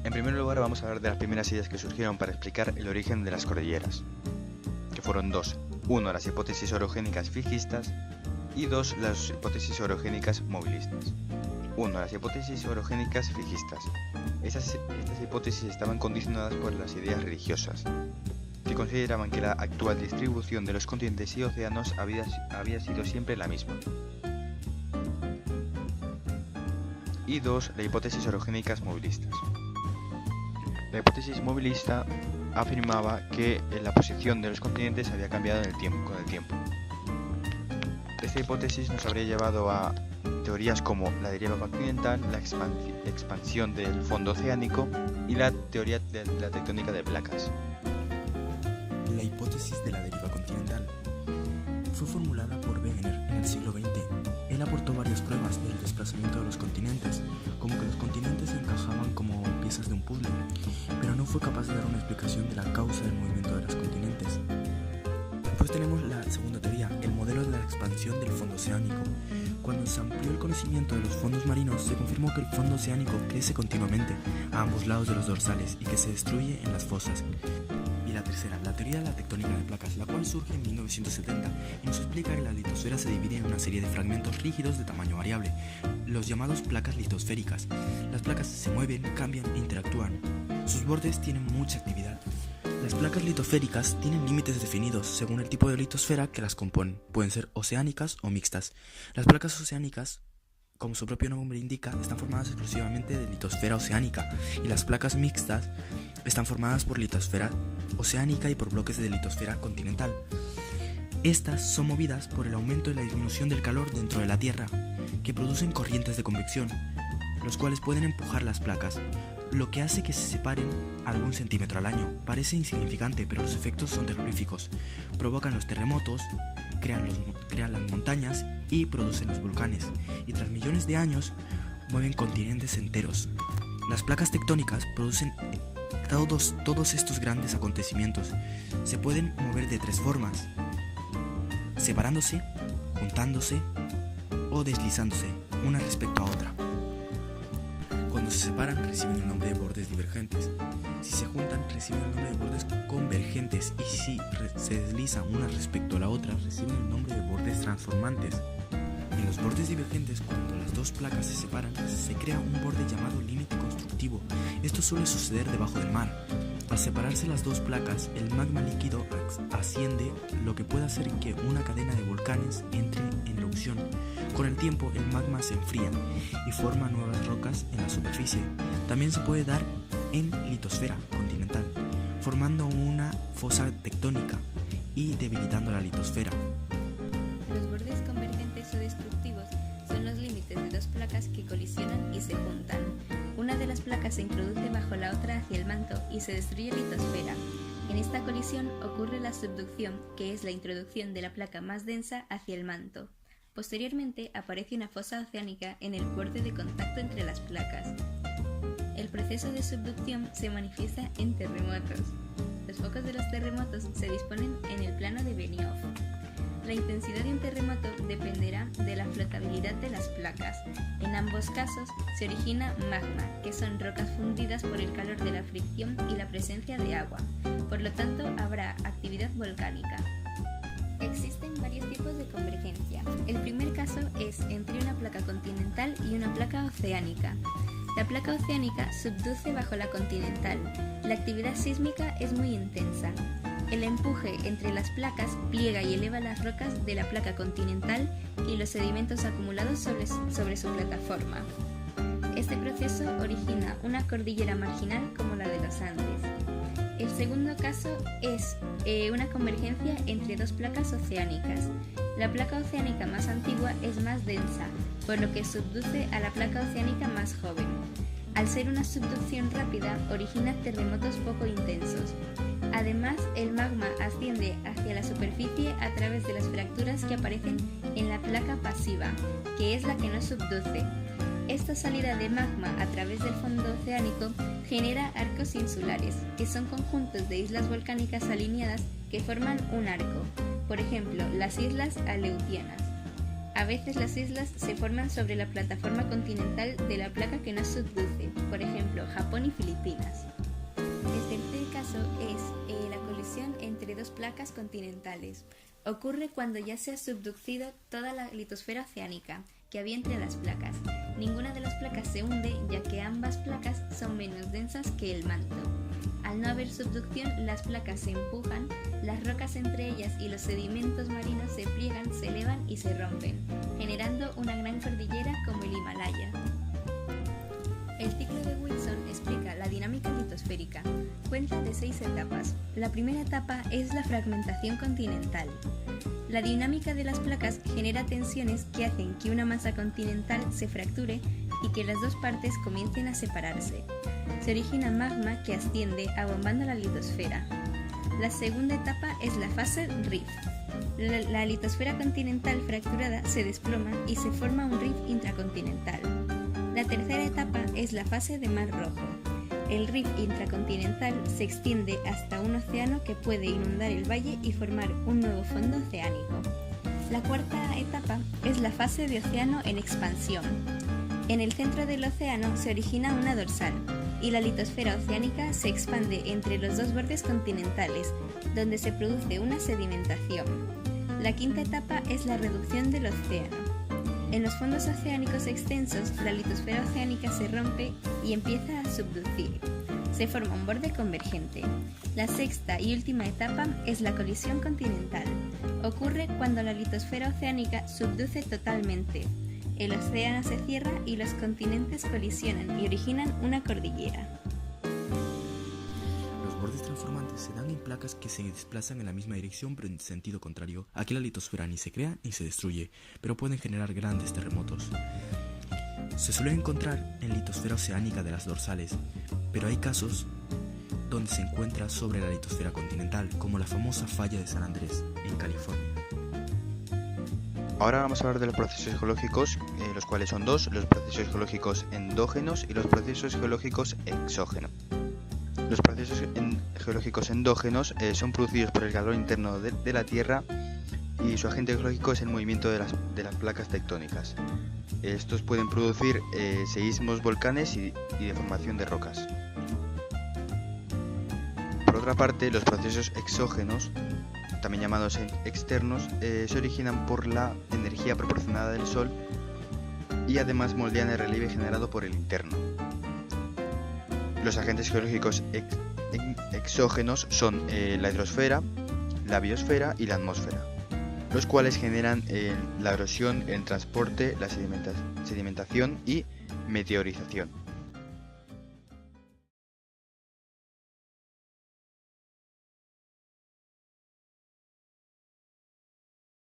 En primer lugar vamos a hablar de las primeras ideas que surgieron para explicar el origen de las cordilleras, que fueron dos. Uno, las hipótesis orogénicas fijistas y dos, las hipótesis orogénicas movilistas. 1. Las hipótesis orogénicas fijistas. Estas hipótesis estaban condicionadas por las ideas religiosas, que consideraban que la actual distribución de los continentes y océanos había sido siempre la misma. Y 2. Las hipótesis orogénicas movilistas. La hipótesis movilista afirmaba que la posición de los continentes había cambiado con el tiempo. Esta hipótesis nos habría llevado a teorías como la deriva continental, la expansión del fondo oceánico y la teoría de la tectónica de placas. La hipótesis de la deriva continental fue formulada por Wegener en el siglo XX. Él aportó varias pruebas del desplazamiento de los continentes, como que los continentes encajaban como piezas de un puzzle, pero no fue capaz de dar una explicación de la causa del movimiento de los continentes. Después tenemos la segunda teoría, el modelo de la expansión del fondo oceánico. Cuando se amplió el conocimiento de los fondos marinos, se confirmó que el fondo oceánico crece continuamente a ambos lados de los dorsales y que se destruye en las fosas. Y la tercera, la teoría de la tectónica de placas, la cual surge en 1970 y nos explica que la litosfera se divide en una serie de fragmentos rígidos de tamaño variable, los llamados placas litosféricas. Las placas se mueven, cambian e interactúan. Sus bordes tienen mucha actividad. Las placas litosféricas tienen límites definidos según el tipo de litosfera que las componen. Pueden ser oceánicas o mixtas. Las placas oceánicas, como su propio nombre indica, están formadas exclusivamente de litosfera oceánica, y las placas mixtas están formadas por litosfera oceánica y por bloques de litosfera continental. Estas son movidas por el aumento y la disminución del calor dentro de la Tierra, que producen corrientes de convección, los cuales pueden empujar las placas, lo que hace que se separen algún centímetro al año. Parece insignificante, pero los efectos son terroríficos. Provocan los terremotos, crean las montañas y producen los volcanes, y tras millones de años mueven continentes enteros. Las placas tectónicas producen todos estos grandes acontecimientos. Se pueden mover de tres formas: separándose, juntándose o deslizándose una respecto a otra. Cuando se separan reciben el nombre de bordes divergentes. Si se juntan reciben el nombre de bordes convergentes, y si se deslizan una respecto a la otra reciben el nombre de bordes transformantes. En los bordes divergentes, cuando las dos placas se separan, se crea un borde llamado límite constructivo. Esto suele suceder debajo del mar. Al separarse las dos placas, el magma líquido asciende, lo que puede hacer que una cadena de volcanes entre en erupción. Con el tiempo, el magma se enfría y forma nuevas rocas en la superficie. También se puede dar en litosfera continental, formando una fosa tectónica y debilitando la litosfera. Los bordes convergentes o destructivos son los límites de dos placas que colisionan y se juntan. Una de las placas se introduce bajo la otra hacia el manto y se destruye la litosfera. En esta colisión ocurre la subducción, que es la introducción de la placa más densa hacia el manto. Posteriormente aparece una fosa oceánica en el borde de contacto entre las placas. El proceso de subducción se manifiesta en terremotos. Los focos de los terremotos se disponen en el plano de Benioff. La intensidad de un terremoto dependerá de la flotabilidad de las placas. En ambos casos se origina magma, que son rocas fundidas por el calor de la fricción y la presencia de agua. Por lo tanto, habrá actividad volcánica. Existen varios tipos de convergencia. El primer caso es entre una placa continental y una placa oceánica. La placa oceánica subduce bajo la continental. La actividad sísmica es muy intensa. El empuje entre las placas pliega y eleva las rocas de la placa continental y los sedimentos acumulados sobre su plataforma. Este proceso origina una cordillera marginal como la de los Andes. El segundo caso es una convergencia entre dos placas oceánicas. La placa oceánica más antigua es más densa, por lo que subduce a la placa oceánica más joven. Al ser una subducción rápida, origina terremotos poco intensos. Además, el magma asciende hacia la superficie a través de las fracturas que aparecen en la placa pasiva, que es la que no subduce. Esta salida de magma a través del fondo oceánico genera arcos insulares, que son conjuntos de islas volcánicas alineadas que forman un arco, por ejemplo, las islas Aleutianas. A veces las islas se forman sobre la plataforma continental de la placa que nos subduce, por ejemplo, Japón y Filipinas. El tercer caso es la colisión entre dos placas continentales. Ocurre cuando ya se ha subducido toda la litosfera oceánica que había entre las placas. Ninguna de las placas se hunde, ya que ambas placas son menos densas que el manto. Al no haber subducción, las placas se empujan, las rocas entre ellas y los sedimentos marinos se pliegan, se elevan y se rompen, generando una gran cordillera como el Himalaya. El ciclo de Wilson explica la dinámica litosférica. Cuenta de 6 etapas. La primera etapa es la fragmentación continental. La dinámica de las placas genera tensiones que hacen que una masa continental se fracture y que las dos partes comiencen a separarse. Se origina magma que asciende abombando la litosfera. La segunda etapa es la fase rift. La litosfera continental fracturada se desploma y se forma un rift intracontinental. La tercera etapa es la fase de mar rojo. El rift intracontinental se extiende hasta un océano que puede inundar el valle y formar un nuevo fondo oceánico. La cuarta etapa es la fase de océano en expansión. En el centro del océano se origina una dorsal y la litosfera oceánica se expande entre los dos bordes continentales, donde se produce una sedimentación. La quinta etapa es la reducción del océano. En los fondos oceánicos extensos, la litosfera oceánica se rompe y empieza a subducir. Se forma un borde convergente. La sexta y última etapa es la colisión continental. Ocurre cuando la litosfera oceánica subduce totalmente. El océano se cierra y los continentes colisionan y originan una cordillera. Los bordes transformantes se dan en placas que se desplazan en la misma dirección pero en sentido contrario. Aquí la litosfera ni se crea ni se destruye, pero pueden generar grandes terremotos. Se suele encontrar en litosfera oceánica de las dorsales, pero hay casos donde se encuentra sobre la litosfera continental, como la famosa falla de San Andrés, en California. Ahora vamos a hablar de los procesos geológicos, los cuales son dos: los procesos geológicos endógenos y los procesos geológicos exógenos. Los procesos geológicos endógenos son producidos por el calor interno de la Tierra y su agente geológico es el movimiento de las placas tectónicas. Estos pueden producir seísmos, volcanes y deformación de rocas. Por otra parte, los procesos exógenos, también llamados externos, se originan por la energía proporcionada del Sol y además moldean el relieve generado por el interno. Los agentes geológicos exógenos son la hidrosfera, la biosfera y la atmósfera, los cuales generan la erosión, el transporte, la sedimentación y meteorización.